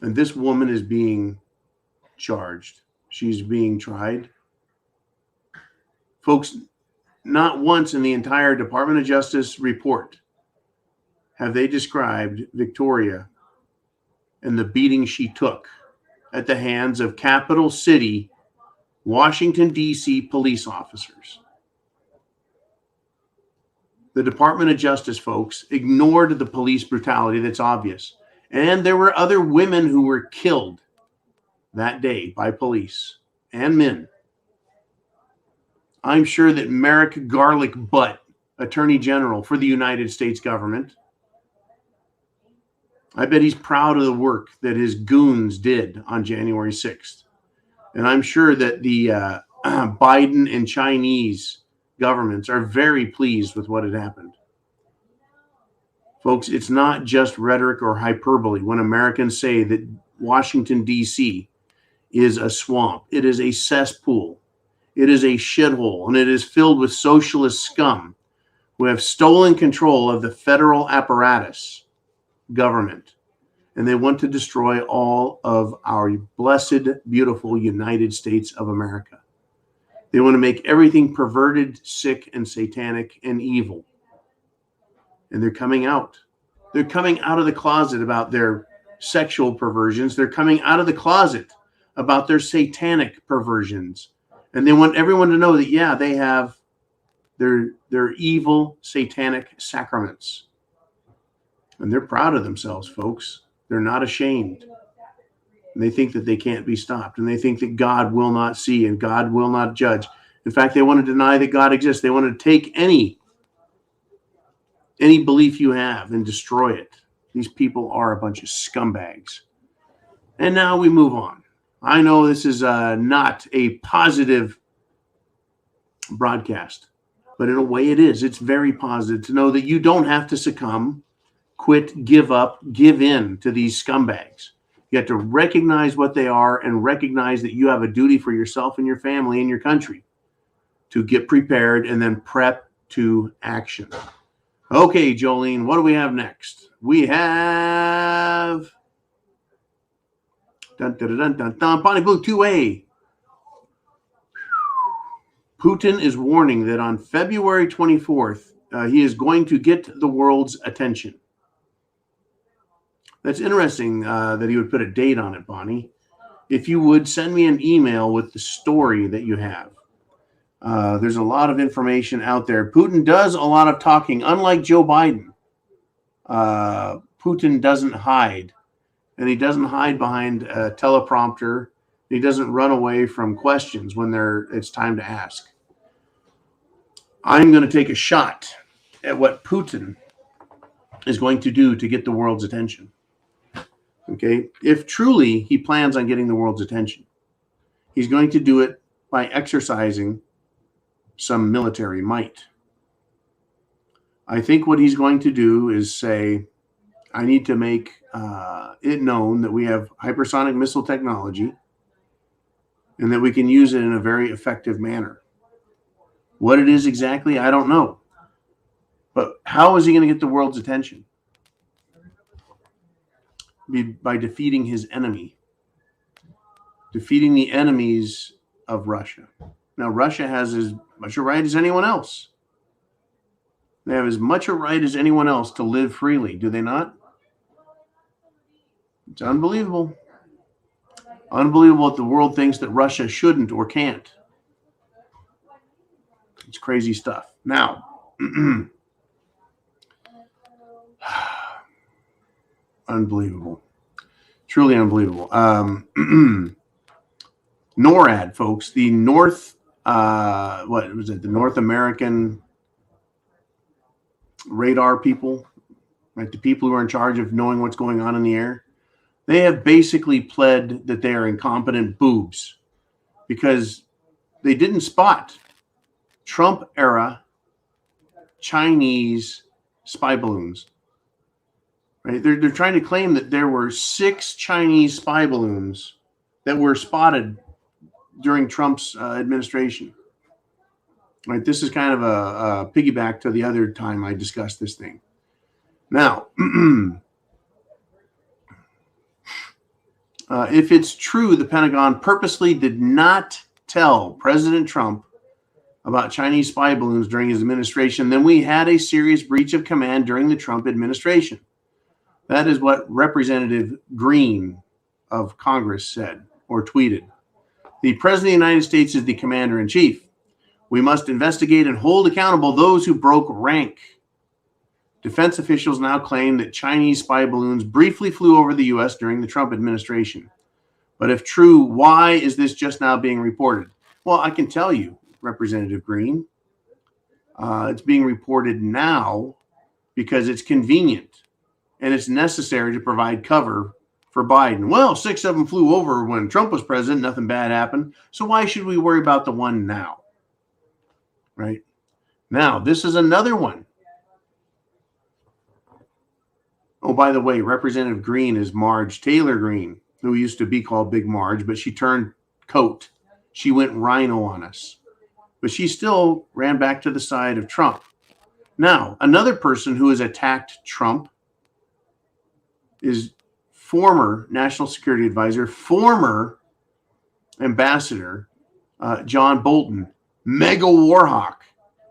And this woman is being charged. She's being tried. Folks, not once in the entire Department of Justice report have they described Victoria and the beating she took at the hands of Capital City, Washington, D.C. police officers. The Department of Justice, folks, ignored the police brutality that's obvious. And there were other women who were killed that day by police and men. I'm sure that Merrick Garlic Butt, Attorney General for the United States government, I bet he's proud of the work that his goons did on January 6th. And I'm sure that the Biden and Chinese governments are very pleased with what had happened. Folks, it's not just rhetoric or hyperbole when Americans say that Washington, D.C. is a swamp. It is a cesspool. It is a shithole, and it is filled with socialist scum who have stolen control of the federal apparatus government. And they want to destroy all of our blessed, beautiful United States of America. They want to make everything perverted, sick, and satanic and evil. And they're coming out. They're coming out of the closet about their sexual perversions. They're coming out of the closet about their satanic perversions. And they want everyone to know that, yeah, they have their evil, satanic sacraments. And they're proud of themselves, folks. They're not ashamed. And they think that they can't be stopped. And they think that God will not see and God will not judge. In fact, they want to deny that God exists. They want to take any belief you have and destroy it. These people are a bunch of scumbags. And now we move on. I know this is not a positive broadcast, but in a way it is. It's very positive to know that you don't have to succumb, quit, give up, give in to these scumbags. You have to recognize what they are and recognize that you have a duty for yourself and your family and your country to get prepared and then prep to action. Okay, Jolene, what do we have next? We have Bonnie Blue 2A. Putin is warning that on February 24th, he is going to get the world's attention. That's interesting that he would put a date on it, Bonnie. If you would, send me an email with the story that you have. There's a lot of information out there. Putin does a lot of talking, unlike Joe Biden. Putin doesn't hide, and he doesn't hide behind a teleprompter. He doesn't run away from questions when it's time to ask. I'm going to take a shot at what Putin is going to do to get the world's attention. Okay, if truly he plans on getting the world's attention, he's going to do it by exercising some military might. I think what he's going to do is say, I need to make it known that we have hypersonic missile technology and that we can use it in a very effective manner. What it is exactly, I don't know. But how is he going to get the world's attention? By defeating his enemy. Defeating the enemies of Russia. Now, Russia has as much a right as anyone else. They have as much a right as anyone else to live freely, do they not? It's unbelievable. Unbelievable that the world thinks that Russia shouldn't or can't. It's crazy stuff. Now, unbelievable. Truly unbelievable. NORAD, folks, the North American radar people, right? The people who are in charge of knowing what's going on in the air. They have basically pled that they are incompetent boobs because they didn't spot Trump-era Chinese spy balloons. Right? They're trying to claim that there were 6 Chinese spy balloons that were spotted during Trump's administration. Right? This is kind of a piggyback to the other time I discussed this thing. Now, if it's true the Pentagon purposely did not tell President Trump about Chinese spy balloons during his administration, then we had a serious breach of command during the Trump administration. That is what Representative Green of Congress said or tweeted. The President of the United States is the Commander-in-Chief. We must investigate and hold accountable those who broke rank. Defense officials now claim that Chinese spy balloons briefly flew over the U.S. during the Trump administration. But if true, why is this just now being reported? Well, I can tell you, Representative Green, it's being reported now because it's convenient and it's necessary to provide cover for Biden. Well, 6 of them flew over when Trump was president. Nothing bad happened. So why should we worry about the one now? Right? Now, this is another one. Oh, by the way, Representative Green is Marge Taylor Greene, who used to be called Big Marge, but she turned coat. She went rhino on us. But she still ran back to the side of Trump. Now, another person who has attacked Trump is former National Security Advisor, former Ambassador John Bolton, mega warhawk.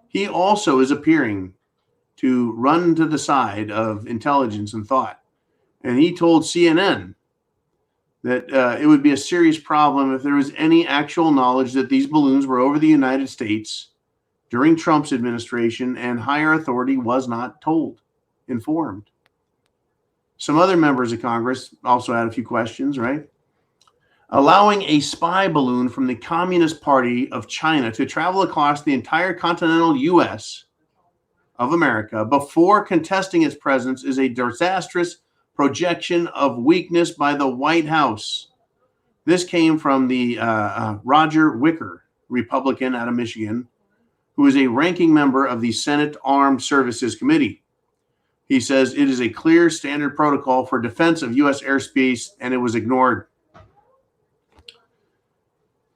He also is appearing to run to the side of intelligence and thought. And he told CNN that it would be a serious problem if there was any actual knowledge that these balloons were over the United States during Trump's administration and higher authority was not informed. Some other members of Congress also had a few questions, right? Allowing a spy balloon from the Communist Party of China to travel across the entire continental U.S. of America before contesting its presence is a disastrous projection of weakness by the White House. This came from the Roger Wicker, Republican out of Michigan, who is a ranking member of the Senate Armed Services Committee. He says it is a clear standard protocol for defense of U.S. airspace, and it was ignored.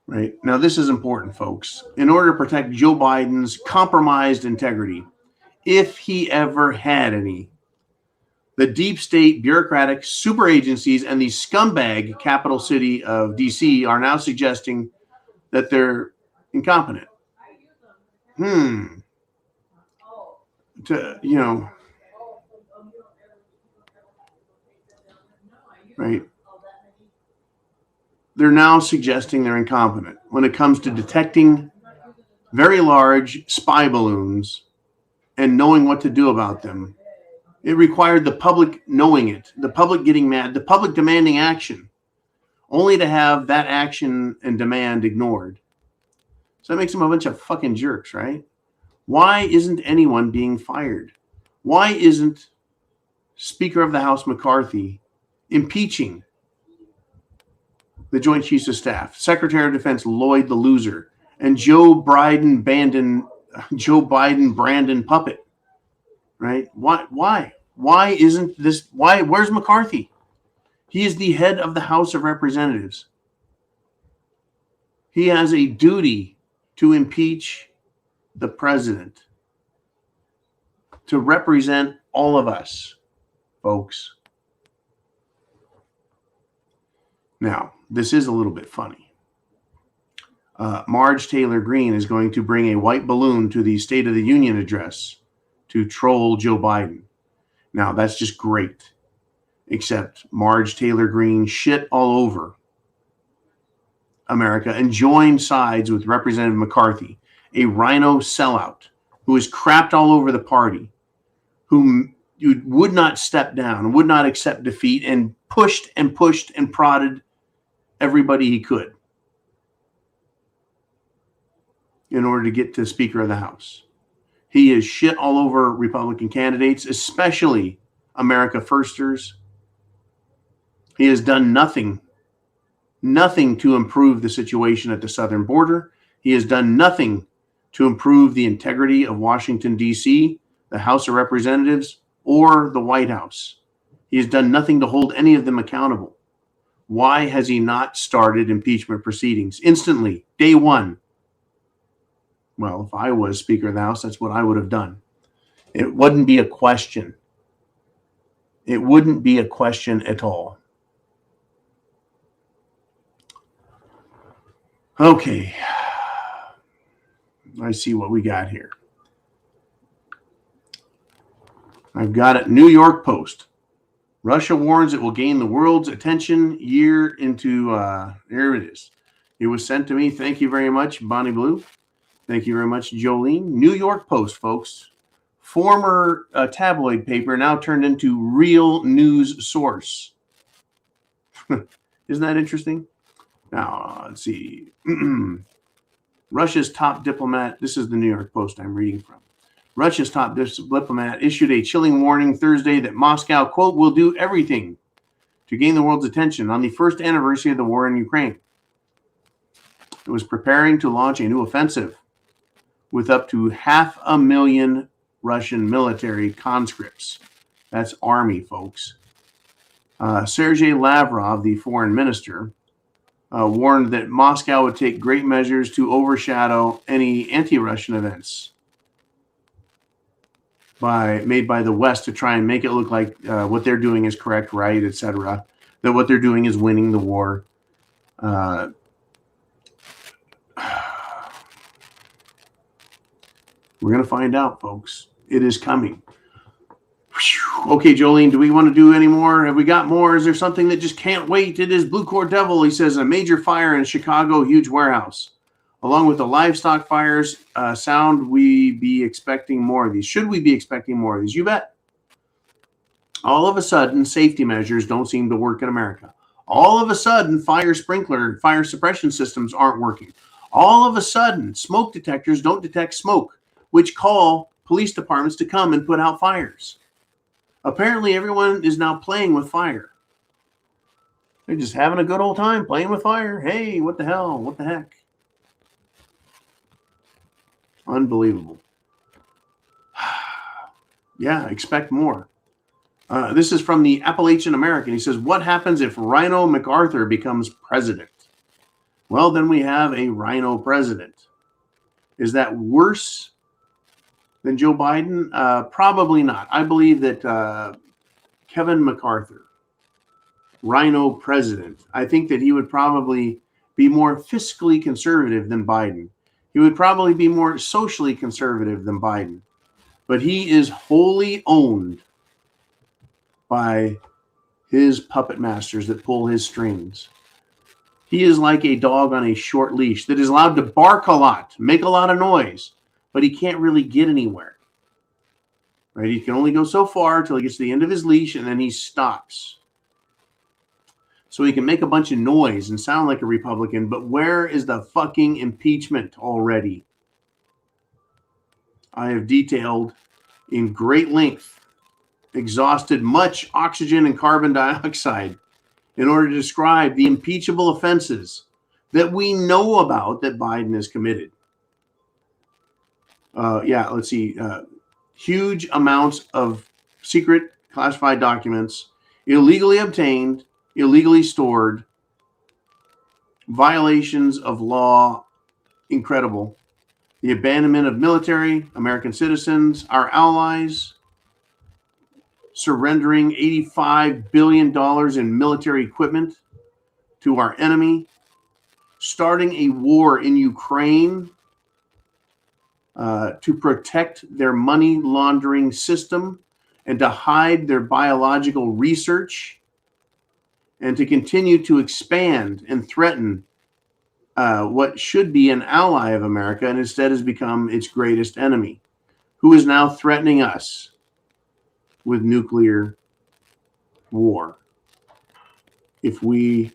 Right. Now, this is important, folks. In order to protect Joe Biden's compromised integrity, if he ever had any, the deep state bureaucratic super agencies and the scumbag capital city of D.C. are now suggesting that they're incompetent. Right. They're now suggesting they're incompetent when it comes to detecting very large spy balloons and knowing what to do about them. It required the public knowing it, the public getting mad, the public demanding action, only to have that action and demand ignored. So that makes them a bunch of fucking jerks, right? Why isn't anyone being fired? Why isn't Speaker of the House McCarthy impeaching the Joint Chiefs of Staff, Secretary of Defense Lloyd the Loser, and Joe Biden Brandon puppet? Right? Why isn't this? Where's McCarthy? He is the head of the House of Representatives. He has a duty to impeach the president, to represent all of us, folks. Now, this is a little bit funny. Marge Taylor Greene is going to bring a white balloon to the State of the Union address to troll Joe Biden. Now, that's just great. Except Marge Taylor Greene shit all over America and joined sides with Representative McCarthy, a rhino sellout who is crapped all over the party, who would not step down, would not accept defeat, and pushed and prodded everybody he could in order to get to Speaker of the House. He is shit all over Republican candidates, especially America Firsters. He has done nothing to improve the situation at the southern border. He has done nothing to improve the integrity of Washington, D.C., the House of Representatives, or the White House. He has done nothing to hold any of them accountable. Why has he not started impeachment proceedings instantly, day one? Well, if I was Speaker of the House, that's what I would have done. It wouldn't be a question. It wouldn't be a question at all. Okay. I see what we got here. I've got it. New York Post. Russia warns it will gain the world's attention year into, there it is. It was sent to me. Thank you very much, Bonnie Blue. Thank you very much, Jolene. New York Post, folks. Former tabloid paper now turned into real news source. Isn't that interesting? Now, let's see. Russia's top diplomat, this is the New York Post I'm reading from. Russia's top diplomat issued a chilling warning Thursday that Moscow, quote, will do everything to gain the world's attention on the first anniversary of the war in Ukraine. It was preparing to launch a new offensive with up to 500,000 Russian military conscripts. That's army, folks. Sergei Lavrov, the foreign minister, warned that Moscow would take great measures to overshadow any anti-Russian events made by the West to try and make it look like what they're doing is correct, right, etc. That what they're doing is winning the war. We're going to find out, folks. It is coming. Okay, Jolene, do we want to do any more? Have we got more? Is there something that just can't wait? It is Blue Core Devil. He says a major fire in Chicago, huge warehouse. Along with the livestock fires, should we be expecting more of these? You bet. All of a sudden, safety measures don't seem to work in America. All of a sudden, fire suppression systems aren't working. All of a sudden, smoke detectors don't detect smoke, which call police departments to come and put out fires. Apparently, everyone is now playing with fire. They're just having a good old time playing with fire. Hey, what the hell? What the heck? Unbelievable. Yeah, expect more. This is from the Appalachian American. He says, what happens if Rhino MacArthur becomes president? Well, then we have a rhino president. Is that worse than Joe Biden? Probably not. I believe that Kevin MacArthur, rhino president, I think that he would probably be more fiscally conservative than Biden. He would probably be more socially conservative than Biden. But he is wholly owned by his puppet masters that pull his strings. He is like a dog on a short leash that is allowed to bark a lot, make a lot of noise, but he can't really get anywhere. Right? He can only go so far until he gets to the end of his leash, and then he stops. So he can make a bunch of noise and sound like a Republican, but where is the fucking impeachment already? I have detailed in great length, exhausted much oxygen and carbon dioxide in order to describe the impeachable offenses that we know about that Biden has committed. Let's see. Huge amounts of secret classified documents, illegally obtained, illegally stored, violations of law, incredible. The abandonment of military, American citizens, our allies, surrendering $85 billion in military equipment to our enemy, starting a war in Ukraine to protect their money laundering system and to hide their biological research and to continue to expand and threaten what should be an ally of America and instead has become its greatest enemy, who is now threatening us with nuclear war if we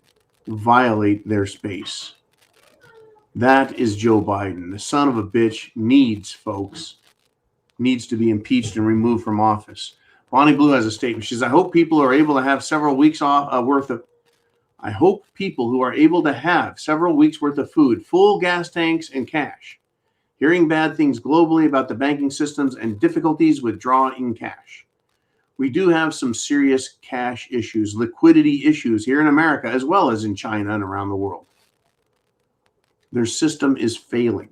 violate their space. That is Joe Biden. The son of a bitch needs to be impeached and removed from office. Bonnie Blue has a statement. She says, I hope people are able to have several weeks worth of food, full gas tanks, and cash. Hearing bad things globally about the banking systems and difficulties with drawing cash. We do have some serious cash issues, liquidity issues here in America, as well as in China and around the world. Their system is failing.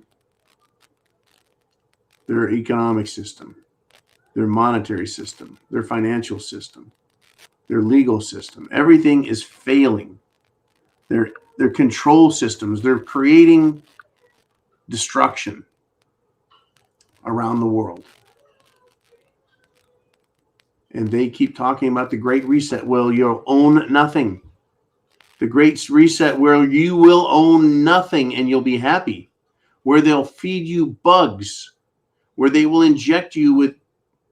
Their economic system, their monetary system, their financial system, their legal system, everything is failing. Their control systems, they're creating destruction around the world. And they keep talking about the Great Reset. Well, you'll own nothing. The Great Reset where you will own nothing and you'll be happy. Where they'll feed you bugs. Where they will inject you with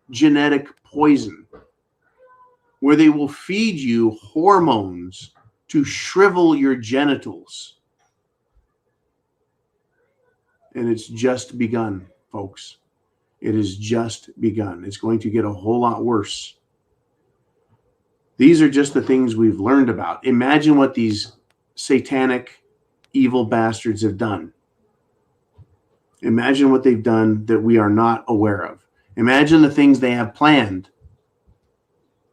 genetic poison. Where they will feed you hormones to shrivel your genitals. And it's just begun, folks. It has just begun. It's going to get a whole lot worse. These are just the things we've learned about. Imagine what these satanic, evil bastards have done. Imagine what they've done that we are not aware of. Imagine the things they have planned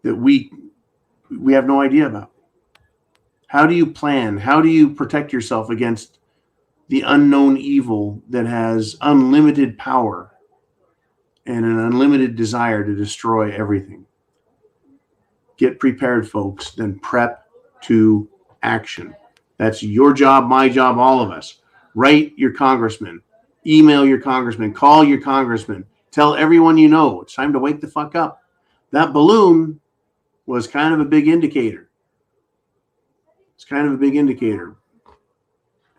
that we have no idea about. How do you plan? How do you protect yourself against the unknown evil that has unlimited power and an unlimited desire to destroy everything? Get prepared, folks. Then prep to action. That's your job, my job, all of us. Write your congressman. Email your congressman. Call your congressman. Tell everyone you know. It's time to wake the fuck up. That balloon was kind of a big indicator. It's kind of a big indicator.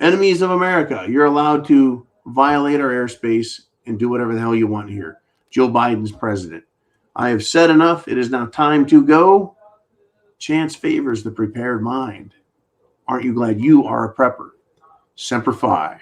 Enemies of America, you're allowed to violate our airspace and do whatever the hell you want here. Joe Biden's president. I have said enough. It is now time to go. Chance favors the prepared mind. Aren't you glad you are a prepper? Semper Fi.